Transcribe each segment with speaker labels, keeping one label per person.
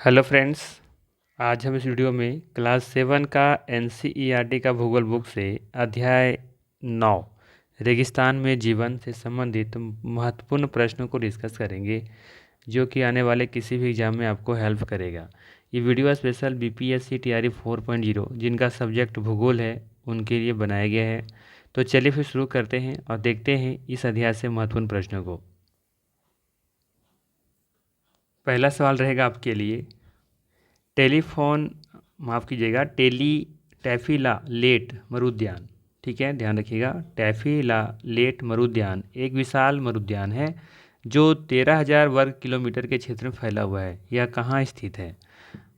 Speaker 1: Hello friends. आज हम इस वीडियो में क्लास 7 का एनसीईआरटी का भूगोल बुक से अध्याय 9 रेगिस्तान में जीवन से संबंधित महत्वपूर्ण प्रश्नों को डिस्कस करेंगे, जो कि आने वाले किसी भी एग्जाम में आपको हेल्प करेगा। ये वीडियो स्पेशल बीपीएससी टीआरई 4.0 जिनका सब्जेक्ट भूगोल है उनके लिए बनाया गया है। तो चलिए फिर शुरू करते हैं और देखते हैं इस अध्याय से महत्वपूर्ण प्रश्नों को। पहला सवाल रहेगा आपके लिए, टेलीफोन माफ़ कीजिएगा टैफीला लेट मरुद्यान। ठीक है, ध्यान रखिएगा। टैफीला लेट मरुद्यान एक विशाल मरुद्यान है जो 13,000 वर्ग किलोमीटर के क्षेत्र में फैला हुआ है। यह कहाँ स्थित है?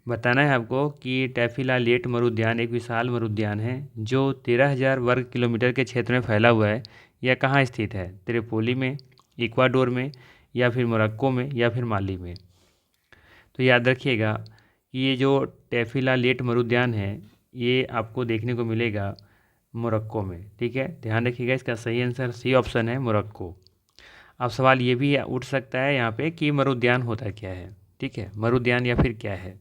Speaker 1: बताना है आपको कि टैफीला लेट मरुद्यान एक विशाल मरुद्यान है जो 13,000 वर्ग किलोमीटर के क्षेत्र में फैला हुआ है। यह कहाँ स्थित है? त्रिपोली में, इक्वाडोर में, या फिर मोरक्को में, या फिर माली में? तो याद रखिएगा कि ये जो टैफीला लेट मरुद्यान है ये आपको देखने को मिलेगा मोरक्को में। ठीक है, ध्यान रखिएगा, इसका सही आंसर सी ऑप्शन है, मोरक्को। अब सवाल ये भी उठ सकता है यहाँ पे कि मरुद्यान होता क्या है। ठीक है, मरुद्यान या फिर क्या है?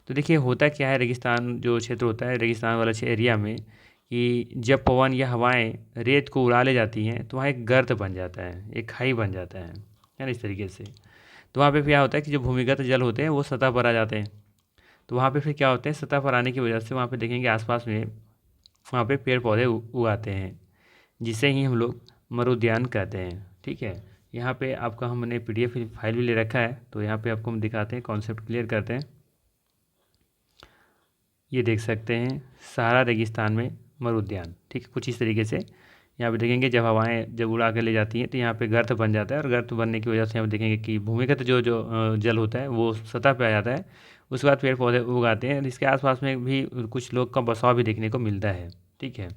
Speaker 1: तो देखिए होता क्या है, रेगिस्तान जो क्षेत्र होता है, रेगिस्तान वाला एरिया में, कि जब पवन या हवाएं रेत को उड़ा ले जाती हैं तो वहाँ एक गर्त बन जाता है, एक खाई बन जाता है ना, इस तरीके से। तो वहाँ पे क्या होता है कि जो भूमिगत जल होते हैं वो सतह पर आ जाते हैं। तो वहाँ पे फिर क्या होते हैं, सतह पर आने की वजह से वहाँ पे देखेंगे आसपास में वहाँ पे पेड़ पौधे उगाते हैं, जिसे ही हम लोग मरुद्यान कहते हैं। ठीक है, यहाँ पे आपका हमने पीडीएफ फाइल भी ले रखा है, तो यहाँ पे आपको हम दिखाते हैं, कॉन्सेप्ट क्लियर करते हैं। ये देख सकते हैं सहारा रेगिस्तान में मरुद्यान। ठीक है, कुछ इस तरीके से यहाँ पे देखेंगे जब हवाएं जब उड़ा के ले जाती हैं तो यहाँ पे गर्त बन जाता है, और गर्त बनने की वजह से यहाँ पे देखेंगे कि भूमिगत जो जो जल होता है वो सतह पे आ जाता है। उसके बाद पेड़ पौधे उगाते हैं, इसके आसपास में भी कुछ लोग का बसाव भी देखने को मिलता है। ठीक है,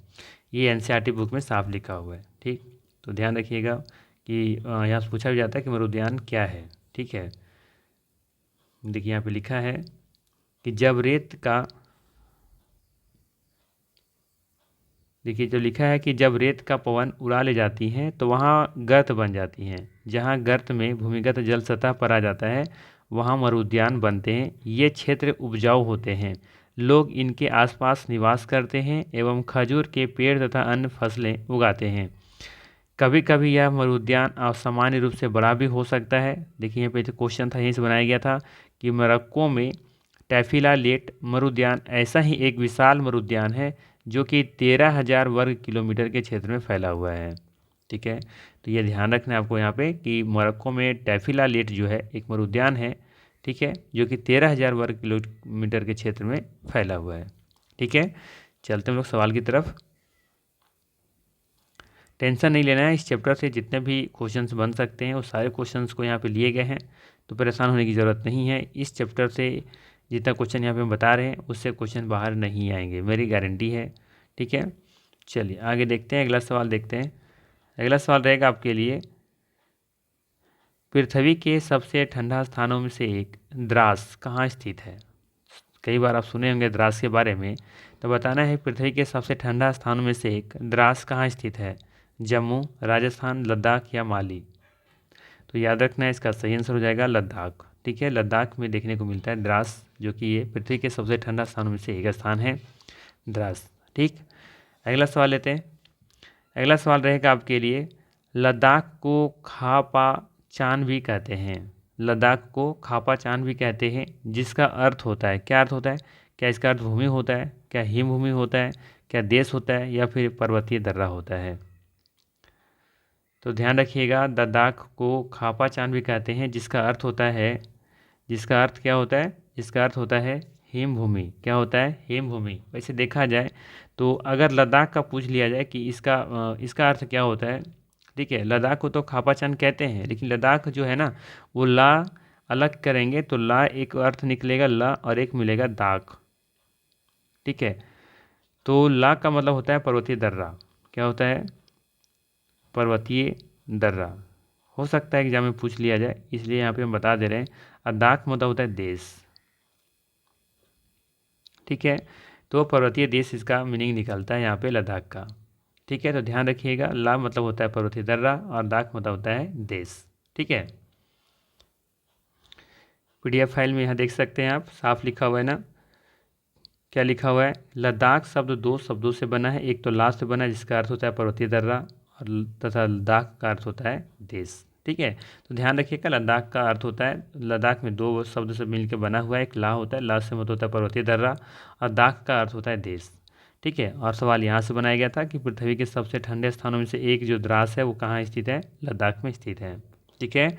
Speaker 1: ये एनसीईआरटी बुक में साफ लिखा हुआ है। ठीक, तो ध्यान रखिएगा कि यहाँ से पूछा भी जाता है कि मरुद्यान क्या है। ठीक है, देखिए यहाँ पे लिखा है कि जब रेत का, देखिए जो लिखा है कि जब रेत का पवन उड़ा ले जाती हैं तो वहाँ गर्त बन जाती हैं। जहाँ गर्त में भूमिगत जल सतह पर आ जाता है वहाँ मरुद्यान बनते हैं। ये क्षेत्र उपजाऊ होते हैं, लोग इनके आसपास निवास करते हैं एवं खजूर के पेड़ तथा अन्य फसलें उगाते हैं। कभी कभी यह मरुद्यान असामान्य रूप से बड़ा भी हो सकता है। देखिए यहाँ पे जो क्वेश्चन था यहीं से बनाया गया था कि मोरक्को में टैफीला लेट मरुद्यान ऐसा ही एक विशाल मरुद्यान है जो कि 13,000 वर्ग किलोमीटर के क्षेत्र में फैला हुआ है। ठीक है, तो ये ध्यान रखना है आपको यहाँ पे कि मोरक्को में टैफीला लेट जो है एक मरुद्यान है। ठीक है, जो कि 13,000 वर्ग किलोमीटर के क्षेत्र में फैला हुआ है। ठीक है, चलते हम लोग सवाल की तरफ। टेंशन नहीं लेना है, इस चैप्टर से जितने भी क्वेश्चंस बन सकते हैं वो सारे क्वेश्चंस को यहाँ पे लिए गए हैं, तो परेशान होने की ज़रूरत नहीं है। इस चैप्टर से जितना क्वेश्चन यहाँ पे हम बता रहे हैं उससे क्वेश्चन बाहर नहीं आएंगे, मेरी गारंटी है। ठीक है, चलिए आगे देखते हैं, अगला सवाल देखते हैं। अगला सवाल रहेगा आपके लिए, पृथ्वी के सबसे ठंडा स्थानों में से एक द्रास कहाँ स्थित है? कई बार आप सुने होंगे द्रास के बारे में, तो बताना है पृथ्वी के सबसे ठंडा स्थानों में से एक द्रास कहाँ स्थित है? जम्मू, राजस्थान, लद्दाख या माली? तो याद रखना है, इसका सही आंसर हो जाएगा लद्दाख। ठीक है, लद्दाख में देखने को मिलता है द्रास, जो कि ये पृथ्वी के सबसे ठंडा स्थानों में से एक स्थान है, द्रास। ठीक, अगला सवाल लेते हैं। अगला सवाल रहेगा आपके लिए, लद्दाख को खापा चान भी कहते हैं। लद्दाख को खापा चान भी कहते हैं, जिसका अर्थ होता है, क्या अर्थ होता है? क्या इसका अर्थ भूमि होता है, क्या हिमभूमि होता है, क्या देश होता है, या फिर पर्वतीय दर्रा होता है? तो ध्यान रखिएगा, लद्दाख को खापा चान भी कहते हैं, जिसका अर्थ होता है, जिसका अर्थ क्या होता है? इसका अर्थ होता है हिम भूमि। क्या होता है? हिम भूमि। वैसे देखा जाए तो अगर लद्दाख का पूछ लिया जाए कि इसका अर्थ क्या होता है, ठीक है, लद्दाख को तो खापा चान कहते हैं, लेकिन लद्दाख जो है ना वो ला अलग करेंगे तो ला एक अर्थ निकलेगा ला और एक मिलेगा दाख। ठीक है, तो ला का मतलब होता है पर्वतीय दर्रा। क्या होता है? पर्वतीय दर्रा। हो सकता है एग्जाम में पूछ लिया जाए, इसलिए यहाँ पे हम बता दे रहे हैं। और दाख मतलब होता है देश। ठीक है, तो पर्वतीय देश इसका मीनिंग निकलता है यहाँ पे लद्दाख का। ठीक है, तो ध्यान रखिएगा, ला मतलब होता है पर्वतीय दर्रा और दाख मतलब होता है देश। ठीक है, PDF फाइल में यहाँ देख सकते हैं आप, साफ लिखा हुआ है ना। क्या लिखा हुआ है? लद्दाख शब्द दो शब्दों से बना है, एक तो ला से बना है जिसका अर्थ होता है पर्वतीय दर्रा, और तथा लद्दाख का अर्थ होता है देश। ठीक है, तो ध्यान रखिएगा, लद्दाख का अर्थ होता है, लद्दाख में दो शब्द से मिलकर बना हुआ है, एक ला होता है, ला से मतलब होता है पर्वतीय दर्रा, और दाख का अर्थ होता है देश। ठीक है, और सवाल यहाँ से बनाया गया था कि पृथ्वी के सबसे ठंडे स्थानों में से एक जो द्रास है वो कहाँ स्थित है? लद्दाख में स्थित है। ठीक है,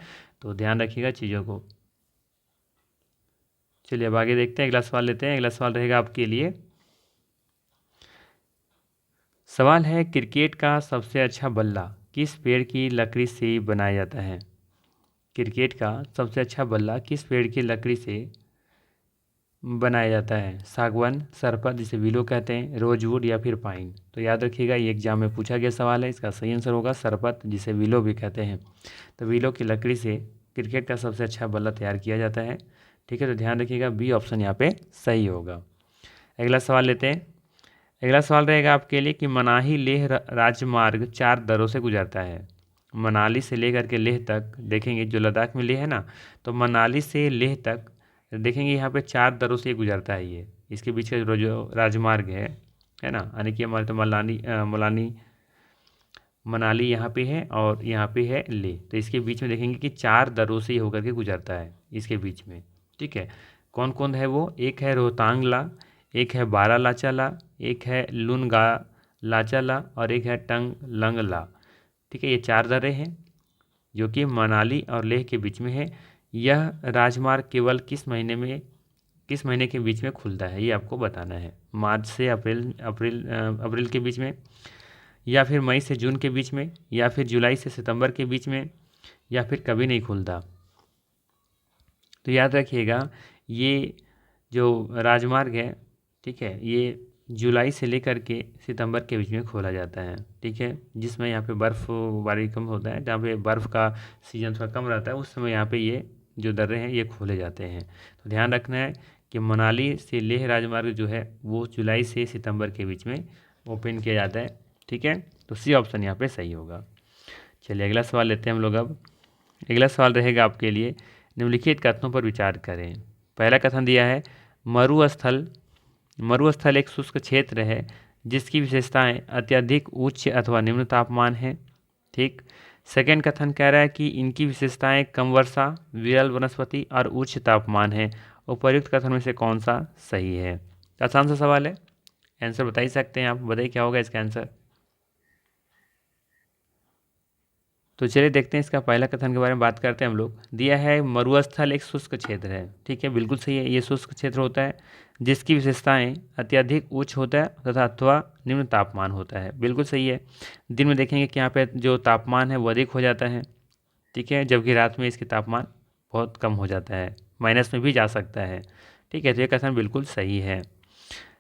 Speaker 1: तो ध्यान रखिएगा चीज़ों को। चलिए अब आगे देखते हैं, अगला सवाल लेते हैं। अगला सवाल रहेगा आपके लिए, सवाल है क्रिकेट का सबसे अच्छा बल्ला किस पेड़ की लकड़ी से बनाया जाता है? क्रिकेट का सबसे अच्छा बल्ला किस पेड़ की लकड़ी से बनाया जाता है? सागवान, सरपत जिसे विलो कहते हैं, रोजवुड या फिर पाइन? तो याद रखिएगा, ये एग्जाम में पूछा गया सवाल है, इसका सही आंसर होगा सरपत जिसे विलो भी कहते हैं। तो विलो की लकड़ी से क्रिकेट का सबसे अच्छा बल्ला तैयार किया जाता है। ठीक है, तो ध्यान रखिएगा बी ऑप्शन यहाँ पे सही होगा। अगला सवाल लेते हैं। अगला सवाल रहेगा आपके लिए कि मनाही लेह राजमार्ग 4 दरों से गुजरता है। मनाली से लेकर के लेह तक देखेंगे, जो लद्दाख में लेह है ना, तो मनाली से लेह तक देखेंगे यहाँ पे 4 दरों से ये गुजरता है। ये इसके बीच का जो राजमार्ग है ना, यानी कि हमारे तो मनाली यहाँ पे है और यहाँ पे है ले, तो इसके बीच में देखेंगे कि 4 दरों से ये होकर के गुजरता है इसके बीच में। ठीक है, कौन कौन है वो? एक है रोहतांग ला, एक है बारा लाचा ला, एक है लुनगा लाचा ला, और एक है टंग लंग ला। ठीक है, ये 4 दरें हैं जो कि मनाली और लेह के बीच में है। यह राजमार्ग केवल किस महीने के बीच में खुलता है, ये आपको बताना है। मार्च से अप्रैल के बीच में, या फिर मई से जून के बीच में, या फिर जुलाई से सितंबर के बीच में, या फिर कभी नहीं खुलता। तो याद रखिएगा, ये जो राजमार्ग है, ठीक है, ये जुलाई से लेकर के सितंबर के बीच में खोला जाता है। ठीक है, जिसमें यहाँ पे बर्फ़बारी कम होता है, जहाँ पे बर्फ़ का सीजन थोड़ा कम रहता है, उस समय यहाँ पे ये जो दर्रे हैं ये खोले जाते हैं। तो ध्यान रखना है कि मनाली से लेह राजमार्ग जो है वो जुलाई से सितंबर के बीच में ओपन किया जाता है। ठीक है, तो सी ऑप्शन यहाँ पे सही होगा। चलिए अगला सवाल लेते हैं हम लोग अब। अगला सवाल रहेगा आपके लिए, निम्नलिखित कथनों पर विचार करें। पहला कथन दिया है, मरुस्थल एक शुष्क क्षेत्र है जिसकी विशेषताएं अत्यधिक उच्च अथवा निम्न तापमान है। ठीक। सेकेंड कथन कह रहा है कि इनकी विशेषताएं कम वर्षा, विरल वनस्पति और उच्च तापमान है। उपर्युक्त कथन में से कौन सा सही है? आसान सा सवाल है, आंसर बता ही सकते हैं आप, बताइए क्या होगा इसका आंसर। तो चलिए देखते हैं, इसका पहला कथन के बारे में बात करते हैं हम लोग। दिया है मरुस्थल एक शुष्क क्षेत्र है। ठीक है, बिल्कुल सही है, ये शुष्क क्षेत्र होता है जिसकी विशेषताएं अत्यधिक उच्च होता है तथा अथवा निम्न तापमान होता है। बिल्कुल सही है। दिन में देखेंगे कि यहाँ पे जो तापमान है वो अधिक हो जाता है, ठीक है, जबकि रात में इसके तापमान बहुत कम हो जाता है, माइनस में भी जा सकता है। ठीक है, तो ये कथन बिल्कुल सही है।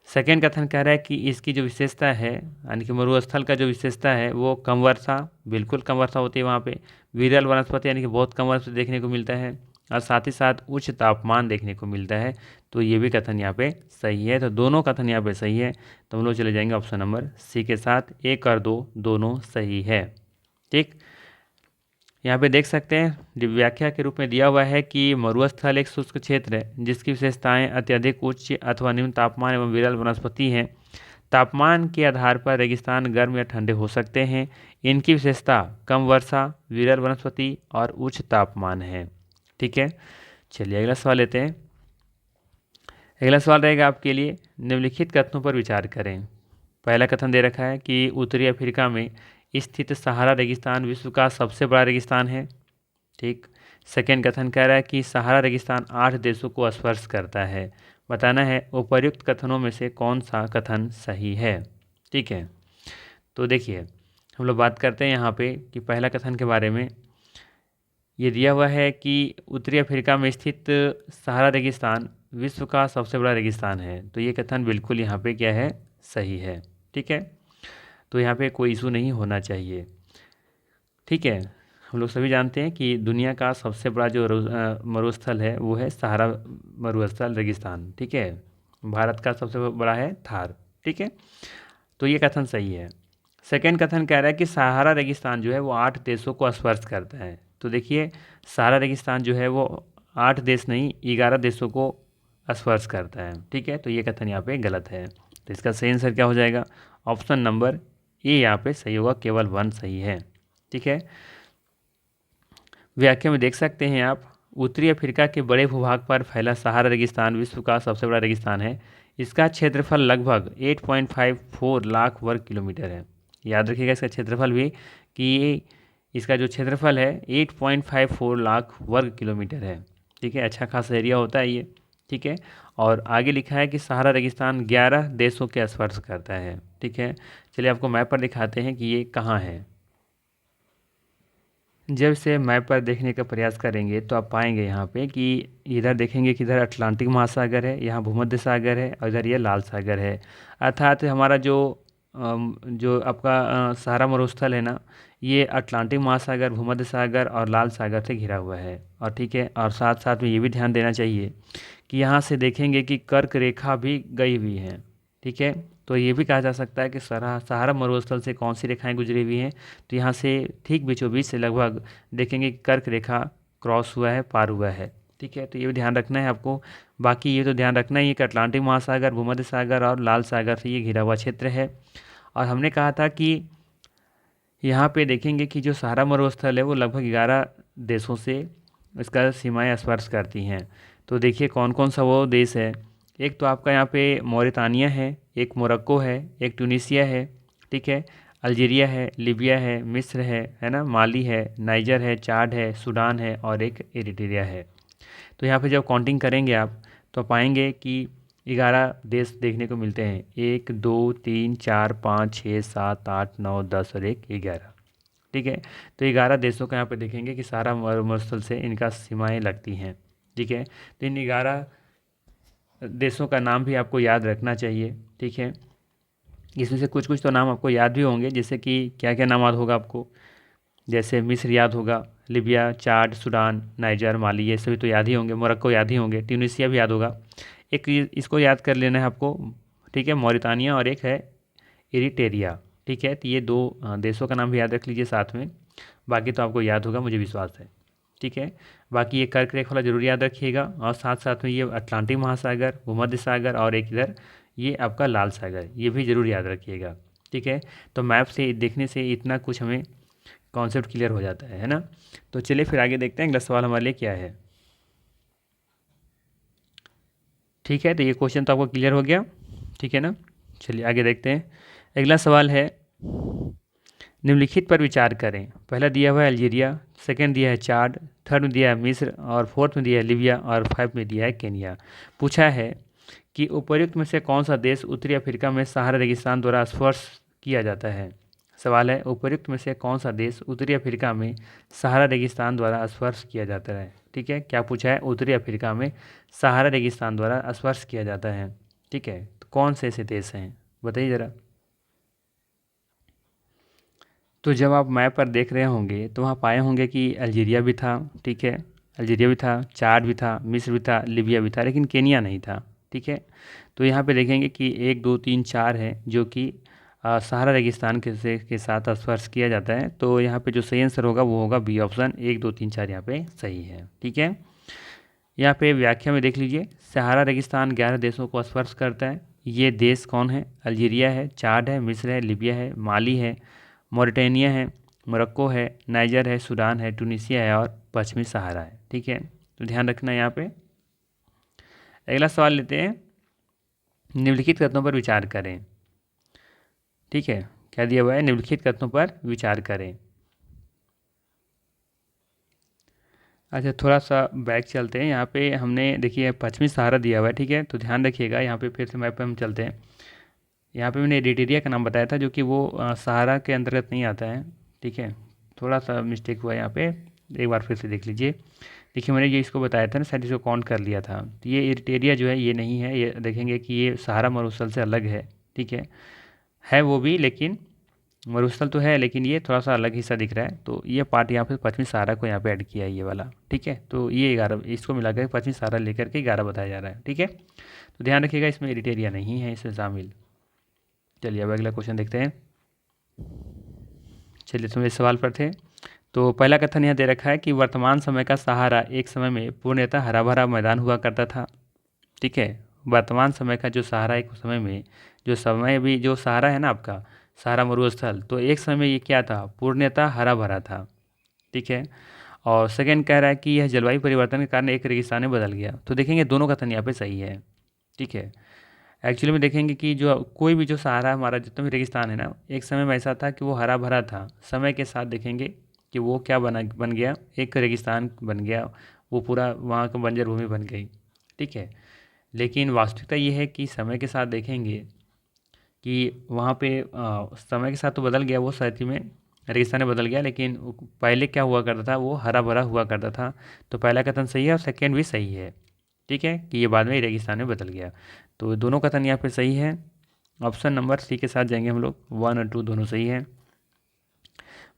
Speaker 1: सेकेंड कथन कह रहा है कि इसकी जो विशेषता है, यानी कि मरुस्थल का जो विशेषता है वो कम वर्षा, बिल्कुल कम वर्षा होती है वहाँ पे, विरल वनस्पति यानी कि बहुत कम वर्षा देखने को मिलता है, और साथ ही साथ उच्च तापमान देखने को मिलता है। तो ये भी कथन यहाँ पे सही है। तो दोनों कथन यहाँ पे सही है, तो हम लोग चले जाएंगे ऑप्शन नंबर सी के साथ। 1 और 2 दोनों सही है। ठीक, यहाँ पे देख सकते हैं व्याख्या के रूप में दिया हुआ है कि मरुस्थल एक शुष्क क्षेत्र है जिसकी विशेषताएं अत्यधिक उच्च अथवा निम्न तापमान एवं विरल वनस्पति हैं। तापमान के आधार पर रेगिस्तान गर्म या ठंडे हो सकते हैं। इनकी विशेषता कम वर्षा, विरल वनस्पति और उच्च तापमान है। ठीक है, चलिए अगला सवाल लेते हैं। अगला सवाल रहेगा आपके लिए, निम्नलिखित कथनों पर विचार करें। पहला कथन दे रखा है कि उत्तरी अफ्रीका में स्थित सहारा रेगिस्तान विश्व का सबसे बड़ा रेगिस्तान है। ठीक। सेकेंड कथन कह रहा है कि सहारा रेगिस्तान 8 देशों को स्पर्श करता है। बताना है उपर्युक्त कथनों में से कौन सा कथन सही है। ठीक है, तो देखिए हम लोग बात करते हैं यहाँ पे कि पहला कथन के बारे में। ये दिया हुआ है कि उत्तरी अफ्रीका में स्थित सहारा रेगिस्तान विश्व का सबसे बड़ा रेगिस्तान है। तो ये कथन बिल्कुल यहाँ पे क्या है, सही है। ठीक है, तो यहाँ पे कोई इशू नहीं होना चाहिए। ठीक है, हम लोग सभी जानते हैं कि दुनिया का सबसे बड़ा जो मरुस्थल है वो है सहारा मरुस्थल रेगिस्तान। ठीक है, भारत का सबसे बड़ा है थार। ठीक है, तो ये कथन सही है। सेकेंड कथन कह रहा है कि सहारा रेगिस्तान जो है वो 8 देशों को स्पर्श करता है। तो देखिए सहारा रेगिस्तान जो है वो 8 देश नहीं 11 देशों को स्पर्श करता है। ठीक है, तो ये कथन यहाँ पे गलत है। तो इसका सही आंसर क्या हो जाएगा? ऑप्शन नंबर ए यहाँ पे सही होगा, केवल 1 सही है। ठीक है, व्याख्या में देख सकते हैं आप, उत्तरी अफ्रीका के बड़े भूभाग पर फैला सहारा रेगिस्तान विश्व का सबसे बड़ा रेगिस्तान है। इसका क्षेत्रफल लगभग 8.54 लाख वर्ग किलोमीटर है। याद रखिएगा इसका क्षेत्रफल भी, कि ये इसका जो क्षेत्रफल है 8.54 लाख वर्ग किलोमीटर है। ठीक है, अच्छा खासा एरिया होता है ये। ठीक है, और आगे लिखा है कि सहारा रेगिस्तान 11 देशों के स्पर्श करता है। ठीक है, चलिए आपको मैप पर दिखाते हैं कि ये कहाँ है। जब से मैप पर देखने का प्रयास करेंगे तो आप पाएंगे यहाँ पे कि इधर देखेंगे कि इधर अटलांटिक महासागर है, यहाँ भूमध्य सागर है, और इधर ये लाल सागर है। अर्थात हमारा जो आपका सहारा मरुस्थल है ना, ये अटलांटिक महासागर, भूमध्य सागर और लाल सागर से घिरा हुआ है। और ठीक है, और साथ साथ में ये भी ध्यान देना चाहिए कि यहाँ से देखेंगे कि कर्क रेखा भी गई हुई है। ठीक है, तो ये भी कहा जा सकता है कि सहारा मरुस्थल से कौन सी रेखाएं गुजरी हुई हैं, तो यहाँ से ठीक बीचों बीच से लगभग देखेंगे कि कर्क रेखा क्रॉस हुआ है, पार हुआ है। ठीक है, तो ये भी ध्यान रखना है आपको। बाकी ये तो ध्यान रखना ही है कि अटलांटिक महासागर, भूमध्य सागर और लाल सागर से ये घिरा हुआ क्षेत्र है। और हमने कहा था कि यहाँ पे देखेंगे कि जो सहारा मरुस्थल है वो लगभग 11 देशों से इसका सीमाएं स्पर्श करती हैं। तो देखिए कौन कौन सा वो देश है। एक तो आपका यहाँ पे मौरितानिया है, एक मोरक्को है, एक ट्यूनीसिया है। ठीक है, अल्जीरिया है, लीबिया है, मिस्र है ना, माली है, नाइजर है, चाड है, सूडान है और एक इरिट्रिया है। तो यहाँ पे जब काउंटिंग करेंगे आप तो पाएंगे कि 11 देश देखने को मिलते हैं। 1 2 3 4 5 6 7 8 9 10 और 1 11। ठीक है, तो 11 देशों का यहाँ पे देखेंगे कि सारा मरुस्थल से इनका सीमाएं लगती हैं। ठीक है, तो इन 11 देशों का नाम भी आपको याद रखना चाहिए। ठीक है, इसमें से कुछ कुछ तो नाम आपको याद भी होंगे, जैसे कि क्या क्या नाम याद होगा आपको, जैसे मिस्र याद होगा, लिबिया, चाड, सूडान, नाइजर, माली, ये सभी तो याद ही होंगे। मोरक्को याद ही होंगे, ट्यूनीसिया भी याद होगा। एक इसको याद कर लेना है आपको। ठीक है, मौरितानिया और एक है इरिटेरिया। ठीक है, तो ये 2 देशों का नाम भी याद रख लीजिए साथ में। बाकी तो आपको याद होगा, मुझे विश्वास है। ठीक है, बाकी ये कर्क रेखा वाला जरूर याद रखिएगा, और साथ साथ में ये अटलांटिक महासागर, भूमध्य सागर और एक इधर ये आपका लाल सागर, ये भी ज़रूर याद रखिएगा। ठीक है, तो मैप से देखने से इतना कुछ हमें कॉन्सेप्ट क्लियर हो जाता है ना। तो चलिए फिर आगे देखते हैं अगला सवाल हमारे लिए क्या है। ठीक है, तो ये क्वेश्चन तो आपको क्लियर हो गया। ठीक है ना, चलिए आगे देखते हैं। अगला सवाल है, निम्नलिखित पर विचार करें। पहला दिया हुआ है अल्जीरिया, सेकंड दिया है चाड, थर्ड में दिया है मिस्र और फोर्थ में दिया है लीबिया और 5 में दिया है केनिया। पूछा है कि उपर्युक्त में से कौन सा देश उत्तरी अफ्रीका में सहारा रेगिस्तान द्वारा स्पर्श किया जाता है। सवाल है, उपर्युक्त में से कौन सा देश उत्तरी अफ्रीका में सहारा रेगिस्तान द्वारा स्पर्श किया जाता है। ठीक है, क्या पूछा है, उत्तरी अफ्रीका में सहारा रेगिस्तान द्वारा स्पर्श किया जाता है। ठीक है, तो कौन से ऐसे देश हैं बताइए ज़रा। तो जब आप मैप पर देख रहे होंगे तो वहाँ पाए होंगे कि अल्जीरिया भी था। ठीक है, अल्जीरिया भी था, चाड भी था, मिस्र भी था, लीबिया भी था, लेकिन केनिया नहीं था। ठीक है, तो यहाँ पे देखेंगे कि 1 2 3 4 है जो कि सहारा रेगिस्तान के साथ स्पर्श किया जाता है। तो यहाँ पे जो सही आंसर होगा वो होगा बी ऑप्शन, 1 2 3 4 यहाँ पे सही है। ठीक है, यहाँ पे व्याख्या में देख लीजिए, सहारा रेगिस्तान 11 देशों को स्पर्श करता है। ये देश कौन है? अल्जीरिया है, चाड है, मिस्र है, लीबिया है, माली है, मॉरिटानिया है, मोरक्को है, नाइजर है, सूडान है, टूनिसिया है और पश्चिमी सहारा है। ठीक है, तो ध्यान रखना यहाँ पे। अगला सवाल लेते हैं, निम्नलिखित कथनों पर विचार करें। ठीक है, क्या दिया हुआ है, निम्नलिखित कथनों पर विचार करें। अच्छा, थोड़ा सा बैक चलते हैं। यहाँ पे हमने देखिए पश्चिमी सहारा दिया हुआ है। ठीक है, तो ध्यान रखिएगा, यहाँ पे फिर से मैप पे हम चलते हैं। यहाँ पे मैंने एडिटेरिया का नाम बताया था जो कि वो सहारा के अंतर्गत नहीं आता है। ठीक है, थोड़ा सा मिस्टेक हुआ यहाँ पे, एक बार फिर से देख लीजिए। देखिए मैंने ये इसको बताया था ना, शायद इसको काउंट कर लिया था। तो ये एडिटेरिया जो है ये नहीं है, ये देखेंगे कि ये सहारा मरुस्थल से अलग है। ठीक है वो भी, लेकिन मरुस्थल तो है लेकिन ये थोड़ा सा अलग हिस्सा दिख रहा है। तो ये पार्ट यहाँ पे पश्चिमी सहारा को यहाँ पे ऐड किया है ये वाला। ठीक है, तो ये 11 इसको मिलाकर पश्चिमी सहारा लेकर के 11 बताया जा रहा है। ठीक है, तो ध्यान रखिएगा इसमें एडिटेरिया नहीं है इसमें शामिल। चलिए अब अगला क्वेश्चन देखते हैं। चलिए तो मेरे सवाल पर थे, तो पहला कथन यहाँ दे रखा है कि वर्तमान समय का सहारा एक समय में पूर्णतः हरा भरा मैदान हुआ करता था। ठीक है, वर्तमान समय का जो सहारा एक समय में, जो समय भी जो सहारा है ना आपका, सहारा मरुस्थल, तो एक समय में ये क्या था, पूर्णतः हरा भरा था। ठीक है, और सेकंड कह रहा है कि यह जलवायु परिवर्तन के कारण एक रेगिस्तान में बदल गया। तो देखेंगे दोनों कथन यहाँ पे सही है। ठीक है, एक्चुअली में देखेंगे कि जो कोई भी जो सहारा हमारा जितना भी रेगिस्तान है ना, एक समय में ऐसा था कि वो हरा भरा था, समय के साथ देखेंगे कि वो क्या बन गया, एक रेगिस्तान बन गया, वो पूरा वहाँ का बंजर भूमि बन गई। ठीक है, लेकिन वास्तविकता ये है कि समय के साथ देखेंगे कि वहाँ पे समय के साथ तो बदल गया, वो साथी में रेगिस्तान में बदल गया, लेकिन पहले क्या हुआ करता था, वो हरा भरा हुआ करता था। तो पहला कथन सही है और सेकेंड भी सही है। ठीक है, कि ये बाद में रेगिस्तान में बदल गया। तो दोनों कथन यहाँ पे सही है। ऑप्शन नंबर सी के साथ जाएंगे हम लोग, 1 और 2 दोनों सही है।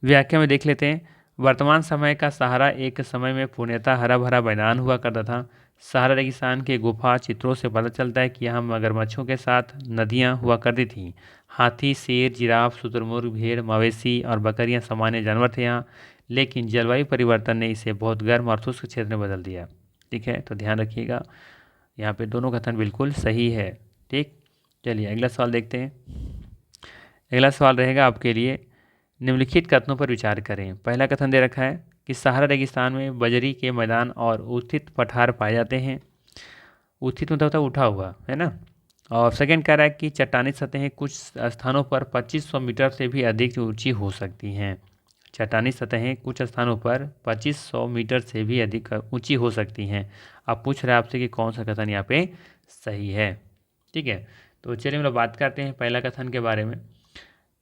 Speaker 1: व्याख्या में देख लेते हैं। वर्तमान समय का सहारा एक समय में पूर्णतः हरा भरा मैदान हुआ करता था। सहारा रेगिस्तान के गुफा चित्रों से पता चलता है कि यहाँ मगरमच्छों के साथ नदियाँ हुआ करती थीं। हाथी, शेर, जिराफ, शुतुरमुर्ग, भेड़, मवेशी और बकरियाँ सामान्य जानवर थे यहाँ, लेकिन जलवायु परिवर्तन ने इसे बहुत गर्म और शुष्क क्षेत्र में बदल दिया। ठीक है, तो ध्यान रखिएगा, यहाँ पे दोनों कथन बिल्कुल सही है। ठीक, चलिए अगला सवाल देखते हैं। अगला सवाल रहेगा आपके लिए, निम्नलिखित कथनों पर विचार करें। पहला कथन दे रखा है कि सहारा रेगिस्तान में बजरी के मैदान और उत्थित पठार पाए जाते हैं। उत्थित मतलब होता है उठा हुआ, है ना। और सेकंड कह रहा है कि चट्टानी सतहें कुछ स्थानों पर 2500 मीटर से भी अधिक ऊंची हो सकती हैं। चट्टानी सतहें कुछ स्थानों पर 2500 मीटर से भी अधिक ऊंची हो सकती हैं। अब पूछ रहे हैं आपसे कि कौन सा कथन यहाँ पे सही है। ठीक है, तो चलिए हम लोग बात करते हैं पहला कथन के बारे में।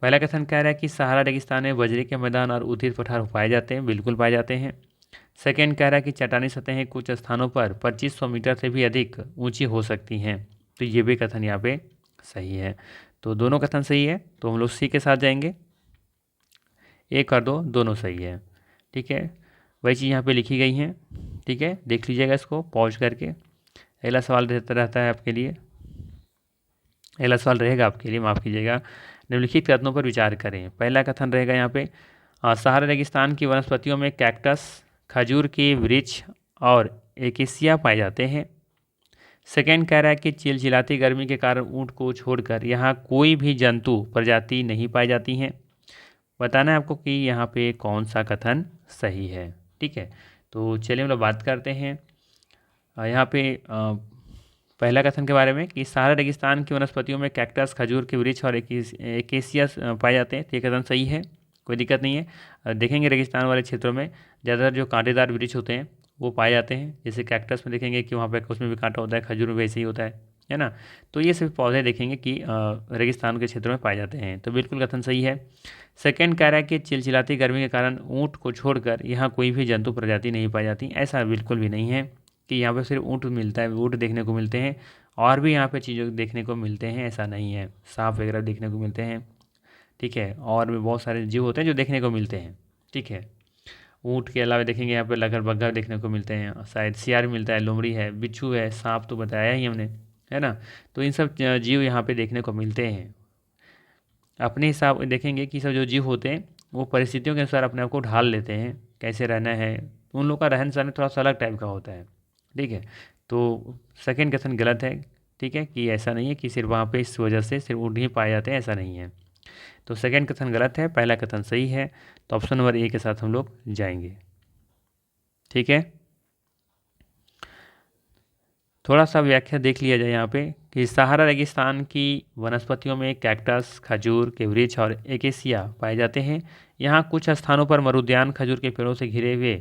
Speaker 1: पहला कथन कह रहा है कि सहारा रेगिस्तान में बजरी के मैदान और उत्थित पठार पाए जाते हैं, बिल्कुल पाए जाते हैं। सेकेंड कह रहा है कि चट्टानी सतहें कुछ स्थानों पर 2500 मीटर से भी अधिक ऊंची हो सकती हैं। तो ये भी कथन यहाँ पे सही है। तो दोनों कथन सही है, तो हम लोग सी के साथ जाएंगे। 1 और 2 दोनों सही है। ठीक है, वही चीज़ यहाँ पे लिखी गई हैं। ठीक है, देख लीजिएगा इसको पॉज करके। अगला सवाल रहता है आपके लिए, अगला सवाल रहेगा आपके लिए, माफ़ कीजिएगा। निम्नलिखित कथनों पर विचार करें। पहला कथन रहेगा यहाँ पे, सहारा रेगिस्तान की वनस्पतियों में कैक्टस, खजूर के वृक्ष और एकेसिया पाए जाते हैं। सेकेंड कह रहा है कि चिलचिलाती गर्मी के कारण ऊँट को छोड़कर यहाँ कोई भी जंतु प्रजाति नहीं पाई जाती हैं। बताना है आपको कि यहाँ पे कौन सा कथन सही है। ठीक है, तो चलिए हम लोग बात करते हैं यहाँ पे पहला कथन के बारे में कि सहारा रेगिस्तान की वनस्पतियों में कैक्टस, खजूर के वृक्ष और एकेसिया पाए जाते हैं। तो ये कथन सही है, कोई दिक्कत नहीं है। देखेंगे रेगिस्तान वाले क्षेत्रों में ज़्यादातर जो कांटेदार वृक्ष होते हैं वो पाए जाते हैं। जैसे कैक्टस में देखेंगे कि वहाँ पे उसमें भी कांटा होता है, खजूर में वैसे ही होता है ना। तो ये सभी पौधे देखेंगे कि रेगिस्तान के क्षेत्रों में पाए जाते हैं। तो बिल्कुल कथन सही है। सेकेंड कह रहा है कि चिलचिलाती गर्मी के कारण ऊँट को छोड़कर यहाँ कोई भी जंतु प्रजाति नहीं पाई जाती। ऐसा बिल्कुल भी नहीं है कि यहाँ पे सिर्फ ऊँट मिलता है, ऊँट देखने को मिलते हैं, और भी यहाँ पे चीज़ों देखने को मिलते हैं, ऐसा नहीं है। सांप वगैरह देखने को मिलते हैं। ठीक है, और भी बहुत सारे जीव होते हैं जो देखने को मिलते हैं। ठीक है, ऊँट के अलावा देखेंगे यहाँ पे लगरबग्गा देखने को मिलते हैं, शायद सियार मिलता है, लोमड़ी है, बिच्छू है, सांप तो बताया ही हमने, है ना। तो इन सब जीव यहाँ पे देखने को मिलते हैं। अपने हिसाब देखेंगे कि सब जो जीव होते हैं वो परिस्थितियों के अनुसार अपने आप को ढाल लेते हैं, कैसे रहना है। उन लोग का रहन सहन थोड़ा सा अलग टाइप का होता है। ठीक है, तो सेकंड कथन गलत है। ठीक है, कि ऐसा नहीं है कि सिर्फ वहाँ पे इस वजह से सिर्फ ऊँट ही पाए जाते हैं, ऐसा नहीं है। तो सेकंड कथन गलत है, पहला कथन सही है। तो ऑप्शन नंबर ए के साथ हम लोग जाएंगे। ठीक है, थोड़ा सा व्याख्या देख लिया जाए यहाँ पे कि सहारा रेगिस्तान की वनस्पतियों में कैक्टस, खजूर के वृक्ष और एकेसिया पाए जाते हैं। यहाँ कुछ स्थानों पर मरुद्यान, खजूर के पेड़ों से घिरे हुए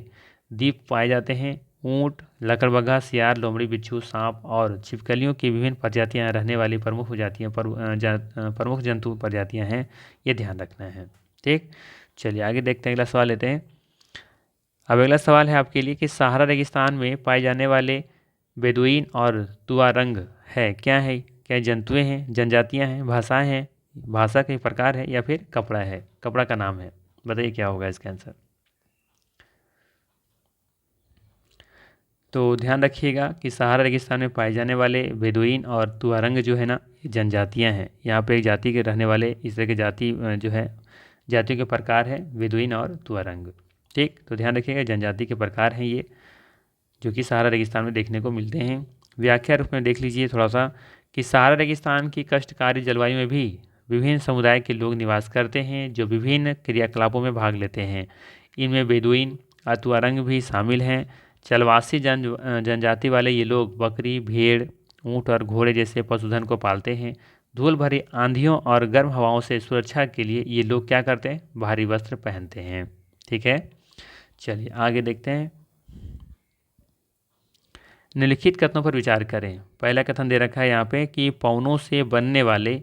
Speaker 1: द्वीप पाए जाते हैं। ऊँट, लकड़बग्घा, सियार, लोमड़ी, बिच्छू, सांप और छिपकलियों की विभिन्न प्रजातियाँ रहने वाली प्रमुख जंतु प्रजातियाँ हैं, ये ध्यान रखना है। ठीक, चलिए आगे देखते हैं, अगला सवाल लेते हैं। अब अगला सवाल है आपके लिए कि सहारा रेगिस्तान में पाए जाने वाले बेदुइन और तुआरंग है क्या है, क्या जंतुएं हैं, जनजातियां हैं, भाषाएं हैं, भाषा के प्रकार है, या फिर कपड़ा है, कपड़ा का नाम है। बताइए क्या होगा इसका आंसर। तो ध्यान रखिएगा कि सहारा रेगिस्तान में पाए जाने वाले बेदुइन और तुआरंग जो है ना, ये जनजातियां हैं। यहाँ पे एक जाति के रहने वाले इस तरह की जाति जो है, जातियों के प्रकार है बेदुइन और तुआरंग। ठीक, तो ध्यान रखिएगा जनजाति के प्रकार हैं ये, जो कि सहारा रेगिस्तान में देखने को मिलते हैं। व्याख्या रूप में देख लीजिए थोड़ा सा कि सहारा रेगिस्तान की कष्टकारी जलवायु में भी विभिन्न समुदाय के लोग निवास करते हैं जो विभिन्न क्रियाकलापों में भाग लेते हैं। इनमें बेदुइन, अतुआरंग भी शामिल हैं। चलवासी जनजाति वाले ये लोग बकरी, भेड़, ऊँट और घोड़े जैसे पशुधन को पालते हैं। धूल भरी आंधियों और गर्म हवाओं से सुरक्षा के लिए ये लोग क्या करते हैं, भारी वस्त्र पहनते हैं। ठीक है, चलिए आगे देखते हैं। निम्नलिखित कथनों पर विचार करें। पहला कथन दे रखा है यहाँ पे कि पवनों से बनने वाले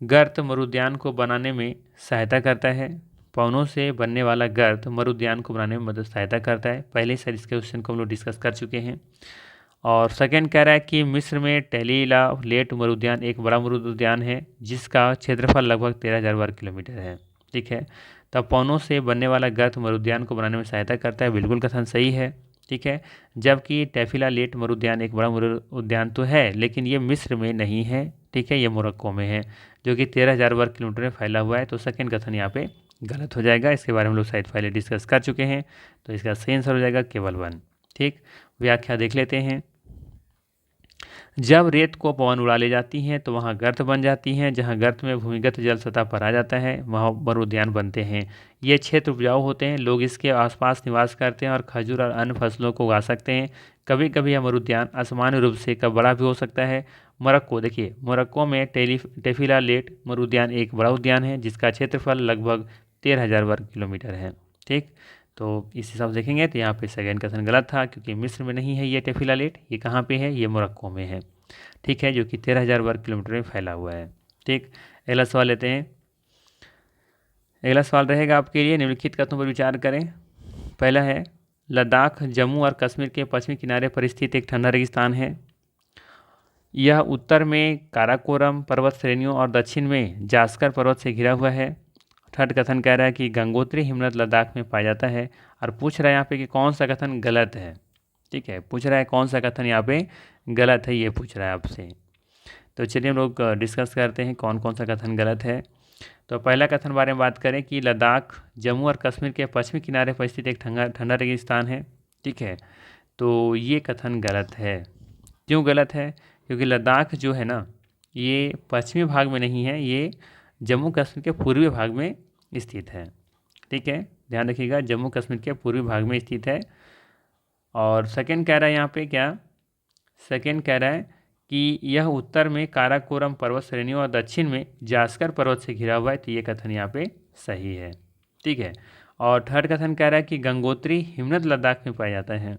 Speaker 1: गर्त मरुद्यान को बनाने में सहायता करता है। पवनों से बनने वाला गर्त मरुद्यान को बनाने में मदद सहायता करता है। पहले सर इसके क्वेश्चन को हम लोग डिस्कस कर चुके हैं। और सेकेंड कह रहा है कि मिस्र में टेलीला लेट मरुद्यान एक बड़ा मरुद्यान है जिसका क्षेत्रफल लगभग 13,000 वर्ग किलोमीटर है। ठीक है, तब पवनों से बनने वाला गर्त मरुद्यान को बनाने में सहायता करता है, बिल्कुल कथन सही है। ठीक है, जबकि टेफिला लेट मरुद्यान एक बड़ा उद्यान तो है लेकिन ये मिस्र में नहीं है। ठीक है, ये मोरक्को में है जो कि 13,000 वर्ग किलोमीटर में फैला हुआ है। तो सेकेंड कथन यहाँ पे गलत हो जाएगा। इसके बारे में हम लोग शायद पहले डिस्कस कर चुके हैं, तो इसका सही आंसर हो जाएगा केवल 1। ठीक, व्याख्या देख लेते हैं। जब रेत को पवन उड़ा ले जाती हैं तो वहाँ गर्त बन जाती हैं। जहाँ गर्त में भूमिगत जल सतह पर आ जाता है वहाँ मरुद्यान बनते हैं। ये क्षेत्र उपजाऊ होते हैं, लोग इसके आसपास निवास करते हैं और खजूर और अन्य फसलों को उगा सकते हैं। कभी कभी यह मरुद्यान असामान्य रूप से कब बड़ा भी हो सकता है। मोरक्को, देखिए मोरक्को में टेफिला लेट मरुद्यान एक बड़ा उद्यान है जिसका क्षेत्रफल लगभग 13,000 वर्ग किलोमीटर है। ठीक, तो इस हिसाब से देखेंगे तो यहाँ पे सेकेंड कथन गलत था क्योंकि मिस्र में नहीं है ये टेफिला लेट, ये कहाँ पे है, ये मोरक्को में है। ठीक है, जो कि 13,000 वर्ग किलोमीटर में फैला हुआ है। ठीक, अगला सवाल लेते हैं। अगला सवाल रहेगा आपके लिए, निम्नलिखित कथनों पर विचार करें। पहला है लद्दाख जम्मू और कश्मीर के पश्चिमी किनारे पर स्थित एक ठंडा रेगिस्तान है। यह उत्तर में काराकोरम पर्वत श्रेणियों और दक्षिण में जास्कर पर्वत से घिरा हुआ है। थर्ड कथन कह रहा है कि गंगोत्री हिमनद लद्दाख में पाया जाता है और पूछ रहा है यहाँ पे कि कौन सा कथन गलत है। ठीक है, पूछ रहा है कौन सा कथन यहाँ पे गलत है, ये पूछ रहा है आपसे। तो चलिए हम लोग डिस्कस करते हैं कौन कौन सा कथन गलत है। तो पहला कथन बारे में बात करें कि लद्दाख जम्मू और कश्मीर के पश्चिमी किनारे पर स्थित एक ठंडा रेगिस्तान है। ठीक है, तो ये कथन गलत है। क्यों गलत है, क्योंकि लद्दाख जो है ना ये पश्चिमी भाग में नहीं है, ये जम्मू कश्मीर के पूर्वी भाग में स्थित है। ठीक है, ध्यान रखिएगा, जम्मू कश्मीर के पूर्वी भाग में स्थित है। और सेकंड कह रहा है यहाँ पे क्या, सेकंड कह रहा है कि यह उत्तर में काराकोरम पर्वत श्रेणियों और दक्षिण में जास्कर पर्वत से घिरा हुआ है, तो ये कथन यहाँ पे सही है। ठीक है, और थर्ड कथन कह रहा है कि गंगोत्री हिमनद लद्दाख में पाया जाता है,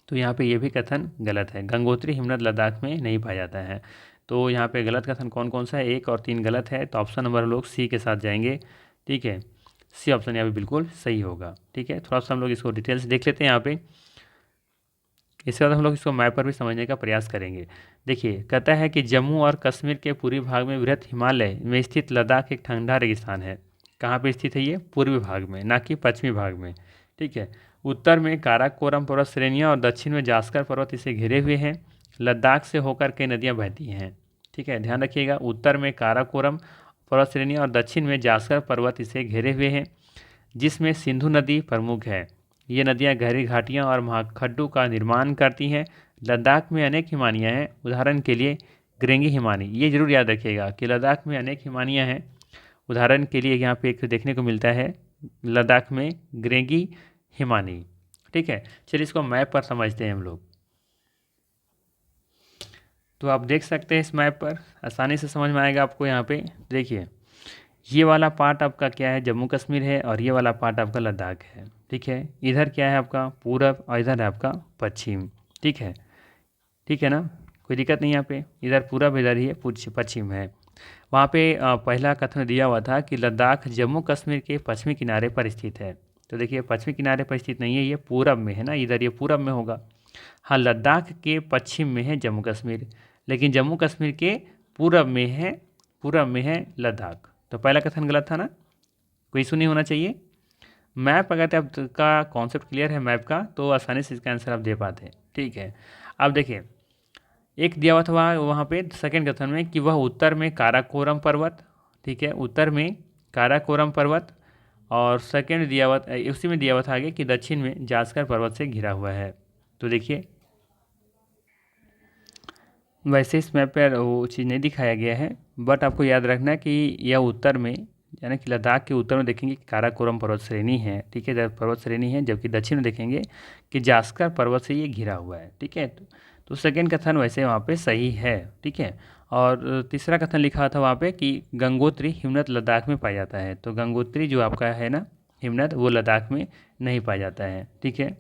Speaker 1: तो यहाँ पे ये भी कथन गलत है। गंगोत्री हिमनद लद्दाख में नहीं पाया जाता है। तो यहाँ पे गलत कथन कौन कौन सा है, 1 और 3 गलत है, तो ऑप्शन नंबर लोग सी के साथ जाएंगे। ठीक है, सी ऑप्शन यहाँ पे बिल्कुल सही होगा। ठीक है, थोड़ा सा हम लोग इसको डिटेल से देख लेते हैं यहाँ पे। इसके बाद हम लोग इसको मैप पर भी समझने का प्रयास करेंगे। देखिए, कहता है कि जम्मू और कश्मीर के पूर्वी भाग में वृहत हिमालय में स्थित लद्दाख एक ठंडा रेगिस्तान है। कहाँ पे स्थित है ये, पूर्वी भाग में, ना कि पश्चिमी भाग में। ठीक है, उत्तर में काराकोरम पर्वत श्रेणियाँ और दक्षिण में जास्कर पर्वत इसे घिरे हुए हैं। लद्दाख से होकर कई नदियाँ बहती हैं। ठीक है, ध्यान रखिएगा, उत्तर में काराकोरम पर्वत श्रेणियाँ और दक्षिण में जास्कर पर्वत इसे घेरे हुए हैं, जिसमें सिंधु नदी प्रमुख है। ये नदियाँ गहरी घाटियाँ और महाखड्डों का निर्माण करती हैं। लद्दाख में अनेक हिमानियाँ हैं, उदाहरण के लिए ग्रेंगी हिमानी। ये जरूर याद रखिएगा कि लद्दाख में अनेक हिमानियाँ हैं। उदाहरण के लिए यहाँ पे एक देखने को मिलता है लद्दाख में ग्रेंगी हिमानी। ठीक है, चलिए इसको मैप पर समझते हैं हम लोग। तो आप देख सकते हैं इस मैप पर, आसानी से समझ में आएगा आपको। यहाँ पे देखिए, ये वाला पार्ट आपका क्या है, जम्मू कश्मीर है, और ये वाला पार्ट आपका लद्दाख है। ठीक है, इधर क्या है आपका पूरब और इधर है आपका पश्चिम। ठीक है, ठीक है ना, कोई दिक्कत नहीं यहाँ पे, इधर पूरब इधर ही है पश्चिम है। वहाँ पे पहला कथन दिया हुआ था कि लद्दाख जम्मू कश्मीर के पश्चिमी किनारे पर स्थित है। तो देखिए, पश्चिमी किनारे पर स्थित नहीं है, ये पूरब में है ना, इधर ये पूरब में होगा। हाँ, लद्दाख के पश्चिम में है जम्मू कश्मीर, लेकिन जम्मू कश्मीर के पूरब में है लद्दाख। तो पहला कथन गलत था ना, कोई इशू नहीं होना चाहिए। मैप अगर आपका कॉन्सेप्ट क्लियर है मैप का, तो आसानी से इसका आंसर आप दे पाते हैं। ठीक है, अब देखिए, एक दिया हुआ था वहाँ पे सेकंड कथन में कि वह उत्तर में काराकोरम पर्वत, ठीक है, उत्तर में काराकोरम पर्वत और सेकंड दिया हुआ उसी में दिया हुआ था आगे कि दक्षिण में जास्कर पर्वत से घिरा हुआ है। तो देखिए वैसे इस मैप पर वो चीज़ नहीं दिखाया गया है, बट आपको याद रखना है कि यह उत्तर में यानी कि लद्दाख के उत्तर में देखेंगे कि काराकोरम पर्वत श्रेणी है, ठीक है, पर्वत श्रेणी है, जबकि दक्षिण में देखेंगे कि जास्कर पर्वत से ये घिरा हुआ है, ठीक है। तो सेकंड कथन वैसे वहाँ पे सही है, ठीक है। और तीसरा कथन लिखा था वहाँ पे कि गंगोत्री हिमनद लद्दाख में पाया जाता है। तो गंगोत्री जो आपका है ना हिमनद, वो लद्दाख में नहीं पाया जाता है, ठीक है।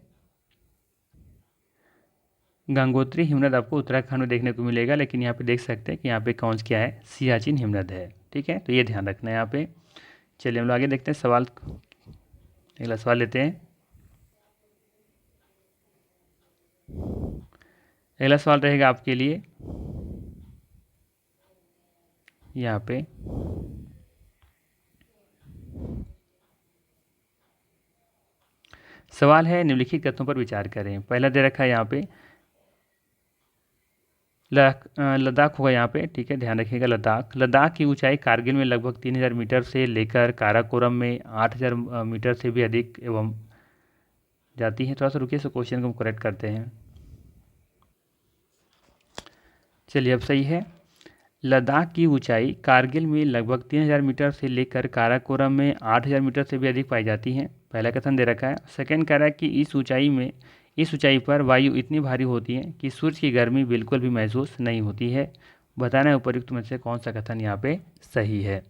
Speaker 1: गंगोत्री हिमनद आपको उत्तराखंड में देखने को मिलेगा, लेकिन यहाँ पे देख सकते हैं कि यहाँ पे कौन क्या है, सियाचिन हिमनद है, ठीक है। तो ये ध्यान रखना है यहाँ पे। चलिए हम लोग आगे देखते हैं सवाल, अगला सवाल लेते हैं। अगला सवाल रहेगा आपके लिए यहाँ पे सवाल है निम्नलिखित कथनों पर विचार करें। पहला दे रखा है यहाँ पे लद्दाख होगा यहाँ पे, ठीक है, ध्यान रखिएगा। लद्दाख की ऊंचाई कारगिल में लगभग 3000 मीटर से लेकर काराकोरम में 8000 मीटर से भी अधिक एवं जाती है। थोड़ा सा रुकिए, सो क्वेश्चन को हम करेक्ट करते हैं। चलिए अब सही है। लद्दाख की ऊंचाई कारगिल में लगभग 3000 मीटर से लेकर काराकोरम में 8000 मीटर से भी अधिक पाई जाती है। पहला कथन दे रखा है। सेकंड कह रहा है कि इस ऊंचाई पर वायु इतनी भारी होती है कि सूर्य की गर्मी बिल्कुल भी महसूस नहीं होती है। बताना है उपयुक्त में से कौन सा कथन यहाँ पे सही है।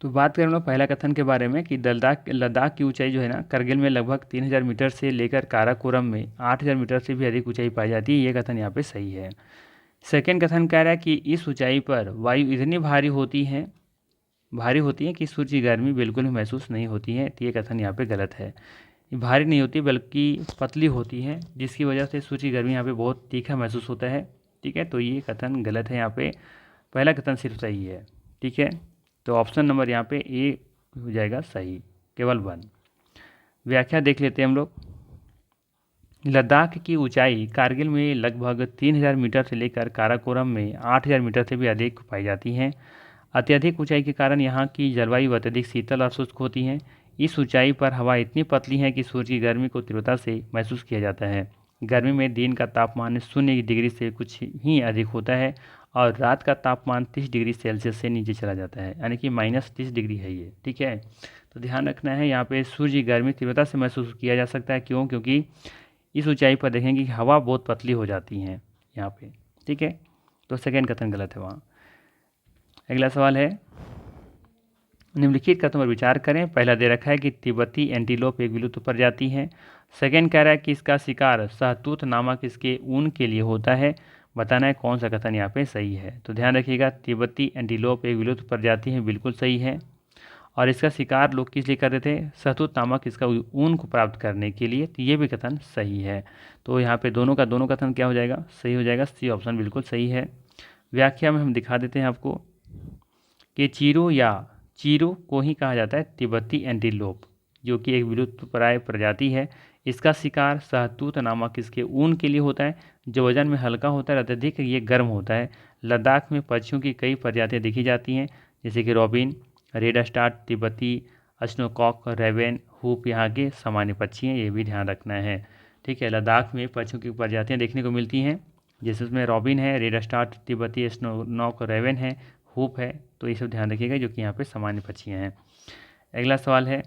Speaker 1: तो बात करें हम लोग पहला कथन के बारे में कि लद्दाख की ऊंचाई जो है ना करगिल में लगभग 3000 मीटर से लेकर काराकोरम में 8000 मीटर से भी अधिक ऊंचाई पाई जाती है। ये कथन यहाँ पे सही है। सेकंड कथन कह रहा है कि इस ऊंचाई पर वायु इतनी भारी होती है कि सूर्य की गर्मी बिल्कुल भी महसूस नहीं होती है। तो ये कथन यहाँ पे गलत है। भारी नहीं होती बल्कि पतली होती है, जिसकी वजह से सूर्य की गर्मी यहाँ पे बहुत तीखा महसूस होता है, ठीक है। तो ये कथन गलत है यहाँ पे, पहला कथन सिर्फ सही है, ठीक है। तो ऑप्शन नंबर यहाँ पे ए हो जाएगा सही, केवल 1। व्याख्या देख लेते हैं हम लोग। लद्दाख की ऊंचाई कारगिल में लगभग 3000 मीटर से लेकर काराकोरम में 8000 मीटर से भी अधिक पाई जाती हैं। अत्यधिक ऊंचाई के कारण यहाँ की जलवायु अत्यधिक शीतल और शुष्क होती है। इस ऊंचाई पर हवा इतनी पतली है कि सूर्य की गर्मी को तीव्रता से महसूस किया जाता है। गर्मी में दिन का तापमान 0 डिग्री से कुछ ही अधिक होता है और रात का तापमान 30 डिग्री सेल्सियस से नीचे चला जाता है, यानी कि -30 डिग्री है ये, ठीक है। तो ध्यान रखना है यहाँ पे सूर्य की गर्मी तीव्रता से महसूस किया जा सकता है। क्यों? क्योंकि इस ऊंचाई पर देखेंगे कि हवा बहुत पतली हो जाती है यहाँ पे, ठीक है। तो सेकेंड कथन गलत है वहाँ। अगला सवाल है निम्नलिखित कथनों पर विचार करें। पहला दे रखा है कि तिब्बती एंटीलोप एक विलुप्त प्रजाति है। सेकंड कह रहा है कि इसका शिकार सहतूत नामक इसके ऊन के लिए होता है। बताना है कौन सा कथन यहाँ पे सही है। तो ध्यान रखिएगा, तिब्बती एंटीलोप एक विलुप्त प्रजाति है, बिल्कुल सही है। और इसका शिकार लोग किस लिए करते थे? सहतूत नामक इसका ऊन को प्राप्त करने के लिए। तो ये भी कथन सही है। तो यहाँ पे दोनों का दोनों कथन क्या हो जाएगा? सही हो जाएगा। सी ऑप्शन बिल्कुल सही है। व्याख्या में हम दिखा देते हैं आपको कि चीरो को ही कहा जाता है तिब्बती एंटीलोप, जो कि एक विलुप्तप्राय प्रजाति है। इसका शिकार सहतूत नामक इसके ऊन के लिए होता है, जो वजन में हल्का होता है, अत्यधिक ये गर्म होता है। लद्दाख में पक्षियों की कई प्रजातियां देखी जाती हैं, जैसे कि रॉबिन, रेड स्टार्ट, तिब्बती स्नोकॉक, रेवेन, हुप यहाँ के सामान्य पक्षी हैं। ये भी ध्यान रखना है, ठीक है। लद्दाख में पक्षियों की प्रजातियाँ देखने को मिलती हैं, जैसे उसमें रॉबिन है, रेड स्टार्ट, तिब्बती स्नोकॉक, रेवेन है, हुप है। तो ये सब ध्यान रखिएगा, जो कि यहाँ पे सामान्य पक्षियाँ हैं। अगला सवाल है,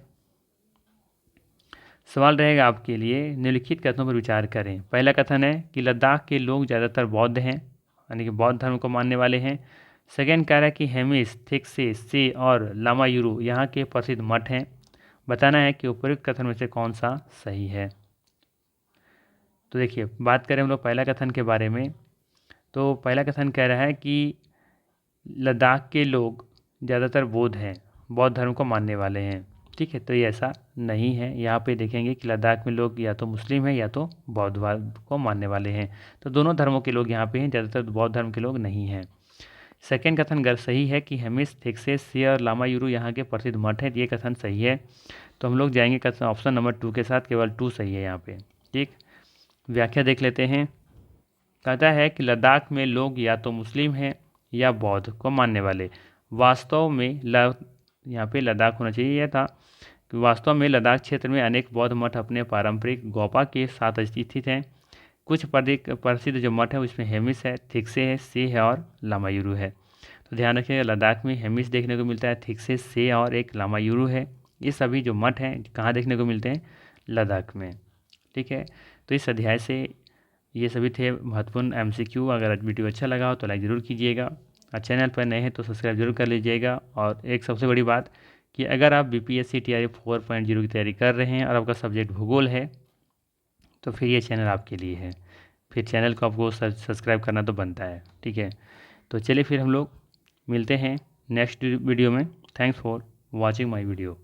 Speaker 1: सवाल रहेगा आपके लिए निम्नलिखित कथनों पर विचार करें। पहला कथन है कि लद्दाख के लोग ज़्यादातर बौद्ध हैं, यानी कि बौद्ध धर्म को मानने वाले हैं। सेकेंड कह रहा है कि हेमिस, थिक्से, से और लामायुरु यहाँ के प्रसिद्ध मठ हैं। बताना है कि उपयुक्त कथन में से कौन सा सही है। तो देखिए, बात करें हम लोग पहला कथन के बारे में, तो पहला कथन कह रहा है कि लद्दाख के लोग ज़्यादातर बौद्ध धर्म को मानने वाले हैं, ठीक है। तो ये ऐसा नहीं है। यहाँ पे देखेंगे कि लद्दाख में लोग या तो मुस्लिम हैं या तो बौद्धवाद को मानने वाले हैं। तो दोनों धर्मों के लोग यहाँ पे हैं, ज़्यादातर बौद्ध धर्म के लोग नहीं हैं। सेकेंड कथन गलत सही है कि हेमिस, थिक्से, से और लामायुरु यहाँ के प्रसिद्ध मठ है। ये कथन सही है। तो हम लोग जाएंगे कथन ऑप्शन नंबर 2 के साथ, केवल 2 सही है यहाँ पे, ठीक। व्याख्या देख लेते हैं। कहता है कि लद्दाख में लोग या तो मुस्लिम हैं या बौद्ध को मानने वाले। वास्तव में यहाँ पे लद्दाख होना चाहिए, यह था कि वास्तव में लद्दाख क्षेत्र में अनेक बौद्ध मठ अपने पारंपरिक गोपा के साथ स्थित हैं। कुछ प्रसिद्ध जो मठ है उसमें हेमिस है, थिक्से है, से है और लामायुरु है। तो ध्यान रखिएगा, लद्दाख में हेमिस देखने को मिलता है, थिक्से, से और एक लामायुरु है। ये सभी जो मठ हैं कहाँ देखने को मिलते हैं? लद्दाख में। ठीक है, तो इस अध्याय से ये सभी थे महत्वपूर्ण MCQ। अगर वीडियो अच्छा लगा हो तो लाइक ज़रूर कीजिएगा, और चैनल पर नए हैं तो सब्सक्राइब जरूर कर लीजिएगा। और एक सबसे बड़ी बात कि अगर आप BPSC TRE 4.0 की तैयारी कर रहे हैं और आपका सब्जेक्ट भूगोल है तो फिर ये चैनल आपके लिए है। फिर चैनल को आपको सब्सक्राइब करना तो बनता है। ठीक है, तो चलिए फिर हम लोग मिलते हैं नेक्स्ट वीडियो में। Thanks for watching my video.